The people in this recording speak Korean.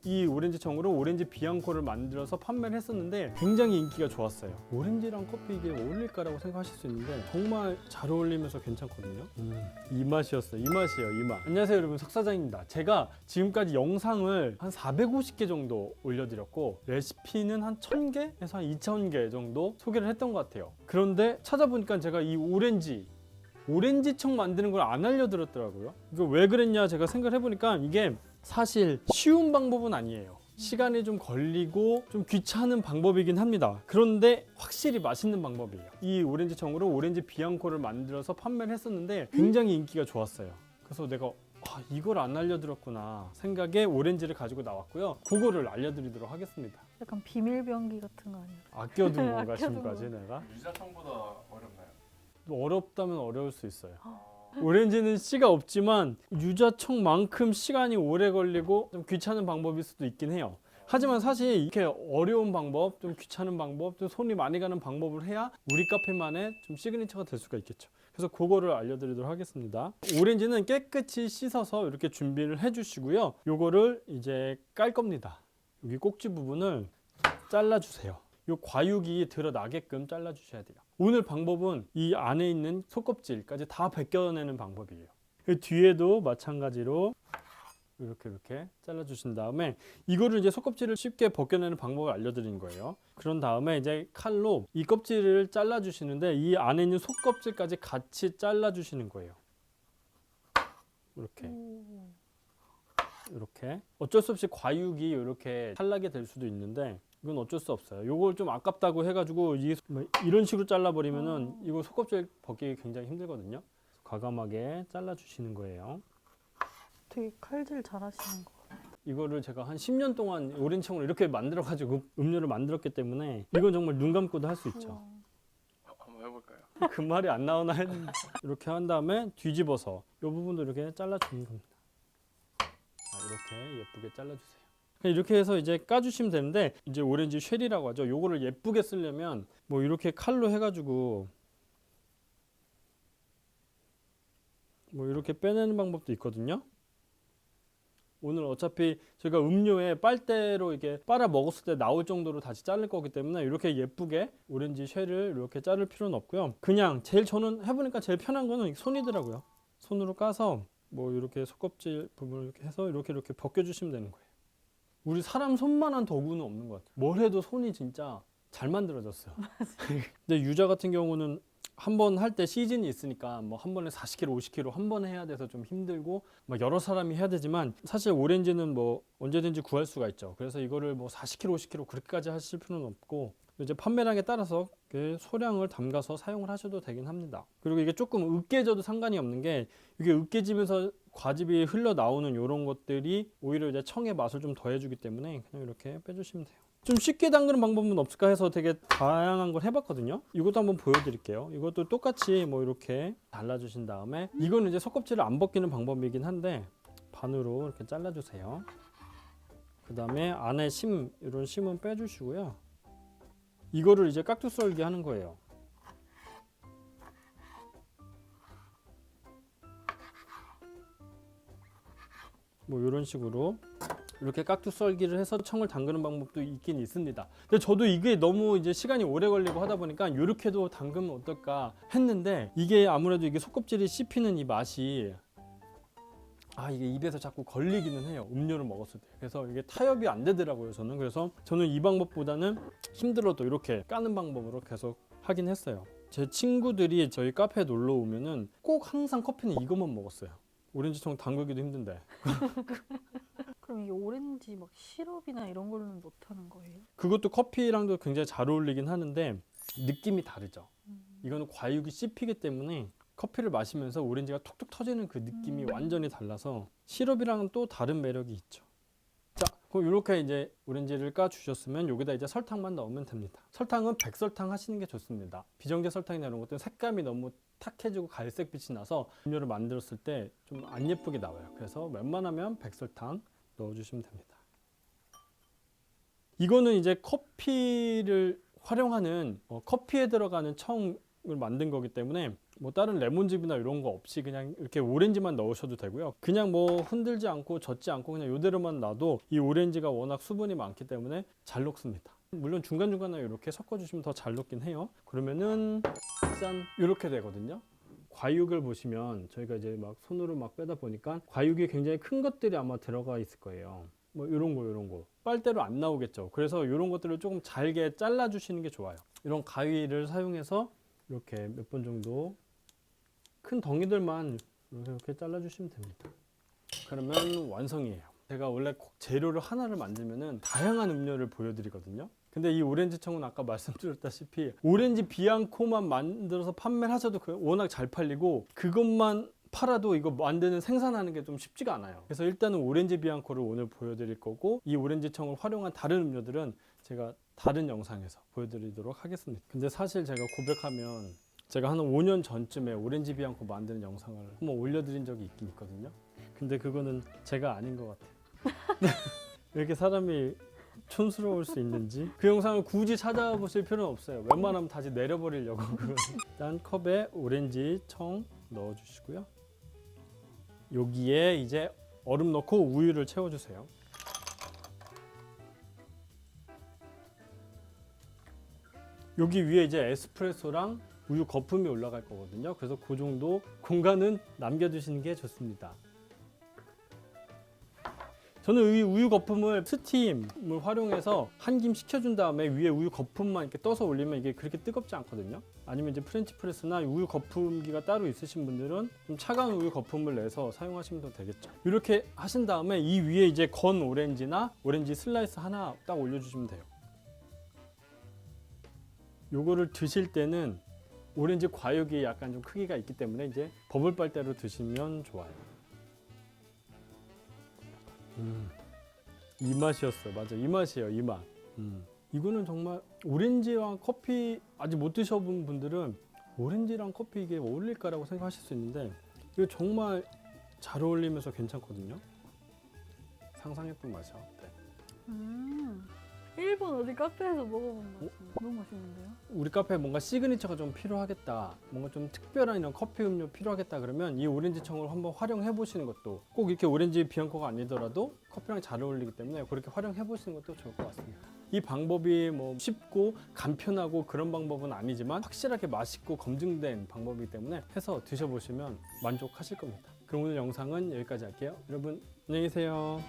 이 오렌지 청으로 오렌지 비앙코를 만들어서 판매를 했었는데 굉장히 인기가 좋았어요. 오렌지랑 커피 이게 어울릴까라고 생각하실 수 있는데 정말 잘 어울리면서 괜찮거든요. 이 맛이었어요. 이 맛이에요. 이 맛. 안녕하세요 여러분, 석사장입니다. 제가 지금까지 영상을 한 450개 정도 올려드렸고 레시피는 한 1000개에서 한 2000개 정도 소개를 했던 것 같아요. 그런데 찾아보니까 제가 이 오렌지청 만드는 걸 안 알려드렸더라고요. 이거 왜 그랬냐 제가 생각을 해보니까 이게 사실 쉬운 방법은 아니에요. 시간이 좀 걸리고 좀 귀찮은 방법이긴 합니다. 그런데 확실히 맛있는 방법이에요. 이 오렌지청으로 오렌지 비앙코를 만들어서 판매를 했었는데 굉장히 인기가 좋았어요. 그래서 내가 이걸 안 알려드렸구나 생각에 오렌지를 가지고 나왔고요. 그거를 알려드리도록 하겠습니다. 약간 비밀병기 같은 거 아니에요? 아껴둔 건가 아껴둔 지금까지 내가? 유자청보다 어렵나요? 어렵다면 어려울 수 있어요. 오렌지는 씨가 없지만 유자청만큼 시간이 오래 걸리고 좀 귀찮은 방법일 수도 있긴 해요. 하지만 사실 이렇게 어려운 방법, 좀 귀찮은 방법, 좀 손이 많이 가는 방법을 해야 우리 카페만의 좀 시그니처가 될 수가 있겠죠. 그래서 그거를 알려드리도록 하겠습니다. 오렌지는 깨끗이 씻어서 이렇게 준비를 해주시고요. 요거를 이제 깔 겁니다. 여기 꼭지 부분을 잘라주세요. 요 과육이 드러나게끔 잘라주셔야 돼요. 오늘 방법은 이 안에 있는 속껍질까지 다 벗겨내는 방법이에요. 뒤에도 마찬가지로 이렇게 잘라주신 다음에 이거를 이제 속껍질을 쉽게 벗겨내는 방법을 알려드린 거예요. 그런 다음에 이제 칼로 이 껍질을 잘라주시는데 이 안에 있는 속껍질까지 같이 잘라주시는 거예요. 이렇게 어쩔 수 없이 과육이 이렇게 탈나게 될 수도 있는데 이건 어쩔 수 없어요. 이걸 좀 아깝다고 해가지고 이런 식으로 잘라버리면은 이거 속껍질 벗기기 굉장히 힘들거든요. 과감하게 잘라주시는 거예요. 되게 칼질 잘하시는 거 같아요. 이거를 제가 한 10년 동안 오렌지청으로 이렇게 만들어가지고 음료를 만들었기 때문에 이건 정말 눈 감고도 할 수 있죠. 우와. 한번 해볼까요? 그 말이 안 나오나 했는데 이렇게 한 다음에 뒤집어서 이 부분도 이렇게 잘라주는 겁니다. 이렇게 예쁘게 잘라주세요. 이렇게 해서 이제 까주시면 되는데 이제 오렌지 쉘이라고 하죠. 요거를 예쁘게 쓰려면 뭐 이렇게 칼로 해가지고 뭐 이렇게 빼내는 방법도 있거든요. 오늘 어차피 저희가 음료에 빨대로 이렇게 빨아 먹었을 때 나올 정도로 다시 자를 거기 때문에 이렇게 예쁘게 오렌지 쉘을 이렇게 자를 필요는 없고요. 그냥 저는 해보니까 제일 편한 거는 손이더라고요. 손으로 까서 뭐 이렇게 속껍질 부분을 이렇게 해서 이렇게 벗겨주시면 되는 거예요. 우리 사람 손만한 도구는 없는 것 같아요. 뭘 해도 손이 진짜 잘 만들어졌어요. 근데 유자 같은 경우는 한 번 할 때 시즌이 있으니까 뭐 한 번에 40kg, 50kg 한 번에 해야 돼서 좀 힘들고 막 여러 사람이 해야 되지만 사실 오렌지는 뭐 언제든지 구할 수가 있죠. 그래서 이거를 뭐 40kg, 50kg 그렇게까지 하실 필요는 없고 이제 판매량에 따라서 그 소량을 담가서 사용을 하셔도 되긴 합니다. 그리고 이게 조금 으깨져도 상관이 없는 게 이게 으깨지면서 과즙이 흘러 나오는 이런 것들이 오히려 이제 청의 맛을 좀 더해주기 때문에 그냥 이렇게 빼주시면 돼요. 좀 쉽게 담그는 방법은 없을까 해서 되게 다양한 걸 해봤거든요. 이것도 한번 보여드릴게요. 이것도 똑같이 뭐 이렇게 잘라주신 다음에 이거는 이제 속껍질을 안 벗기는 방법이긴 한데 반으로 이렇게 잘라주세요. 그 다음에 안에 이런 심은 빼주시고요. 이거를 이제 깍두기 썰기 하는 거예요. 뭐 이런 식으로 이렇게 깍두기 썰기를 해서 청을 담그는 방법도 있긴 있습니다. 근데 저도 이게 너무 이제 시간이 오래 걸리고 하다 보니까 이렇게도 담그면 어떨까 했는데 이게 아무래도 이게 속껍질이 씹히는 이 맛이 이게 입에서 자꾸 걸리기는 해요. 음료를 먹었을 때. 그래서 이게 타협이 안 되더라고요, 저는. 그래서 저는 이 방법보다는 힘들어도 이렇게 까는 방법으로 계속 하긴 했어요. 제 친구들이 저희 카페에 놀러 오면은 꼭 항상 커피는 이것만 먹었어요. 오렌지청 담그기도 힘든데. 그럼 이게 오렌지 막 시럽이나 이런 걸로는 못 하는 거예요? 그것도 커피랑도 굉장히 잘 어울리긴 하는데 느낌이 다르죠. 이거는 과육이 씹히기 때문에 커피를 마시면서 오렌지가 톡톡 터지는 그 느낌이 완전히 달라서 시럽이랑은 또 다른 매력이 있죠. 자, 그럼 이렇게 이제 오렌지를 까 주셨으면 여기다 이제 설탕만 넣으면 됩니다. 설탕은 백설탕 하시는 게 좋습니다. 비정제 설탕이나 이런 것들은 색감이 너무 탁해지고 갈색빛이 나서 음료를 만들었을 때 좀 안 예쁘게 나와요. 그래서 웬만하면 백설탕 넣어주시면 됩니다. 이거는 이제 커피를 활용하는 커피에 들어가는 청을 만든 거기 때문에 뭐 다른 레몬즙이나 이런 거 없이 그냥 이렇게 오렌지만 넣으셔도 되고요. 그냥 뭐 흔들지 않고 젖지 않고 그냥 이대로만 놔도 이 오렌지가 워낙 수분이 많기 때문에 잘 녹습니다. 물론 중간중간에 이렇게 섞어주시면 더 잘 녹긴 해요. 그러면은 짠 이렇게 되거든요. 과육을 보시면 저희가 이제 막 손으로 막 빼다 보니까 과육이 굉장히 큰 것들이 아마 들어가 있을 거예요. 뭐 이런 거 빨대로 안 나오겠죠. 그래서 이런 것들을 조금 잘게 잘라 주시는 게 좋아요. 이런 가위를 사용해서 이렇게 몇 번 정도 큰 덩이들만 이렇게 잘라 주시면 됩니다. 그러면 완성이에요. 제가 원래 재료를 하나를 만들면은 다양한 음료를 보여드리거든요. 근데 이 오렌지 청은 아까 말씀드렸다시피 오렌지 비앙코만 만들어서 판매를 하셔도 워낙 잘 팔리고 그것만 팔아도 이거 만드는 생산하는 게 좀 쉽지가 않아요. 그래서 일단은 오렌지 비앙코를 오늘 보여드릴 거고 이 오렌지 청을 활용한 다른 음료들은 제가 다른 영상에서 보여드리도록 하겠습니다. 근데 사실 제가 고백하면 제가 한 5년 전쯤에 오렌지 비앙코 만드는 영상을 한번 올려드린 적이 있긴 있거든요. 근데 그거는 제가 아닌 것 같아요. 왜 이렇게 사람이 촌스러울 수 있는지 그 영상을 굳이 찾아보실 필요는 없어요. 웬만하면 다시 내려버리려고. 일단 컵에 오렌지 청 넣어주시고요. 여기에 이제 얼음 넣고 우유를 채워주세요. 여기 위에 이제 에스프레소랑 우유 거품이 올라갈 거거든요. 그래서 그 정도 공간은 남겨두시는 게 좋습니다. 저는 이 우유 거품을 스팀을 활용해서 한 김 식혀준 다음에 위에 우유 거품만 이렇게 떠서 올리면 이게 그렇게 뜨겁지 않거든요. 아니면 이제 프렌치 프레스나 우유 거품기가 따로 있으신 분들은 좀 차가운 우유 거품을 내서 사용하시면 더 되겠죠. 이렇게 하신 다음에 이 위에 이제 건 오렌지나 오렌지 슬라이스 하나 딱 올려주시면 돼요. 요거를 드실 때는 오렌지 과육이 약간 좀 크기가 있기 때문에 이제 버블 빨대로 드시면 좋아요. 이 맛이었어요. 맞아, 이 맛이에요. 이 맛. 이거는 정말 오렌지랑 커피 아직 못 드셔본 분들은 오렌지랑 커피 이게 어울릴까라고 생각하실 수 있는데 이거 정말 잘 어울리면서 괜찮거든요. 상상했던 맛이야. 네. 일본 어디 카페에서 먹어본 맛이 너무 맛있는데요? 우리 카페에 뭔가 시그니처가 좀 필요하겠다, 뭔가 좀 특별한 이런 커피 음료 필요하겠다 그러면 이 오렌지 청을 한번 활용해 보시는 것도, 꼭 이렇게 오렌지 비앙코가 아니더라도 커피랑 잘 어울리기 때문에 그렇게 활용해 보시는 것도 좋을 것 같습니다. 이 방법이 뭐 쉽고 간편하고 그런 방법은 아니지만 확실하게 맛있고 검증된 방법이기 때문에 해서 드셔보시면 만족하실 겁니다. 그럼 오늘 영상은 여기까지 할게요. 여러분 안녕히 계세요.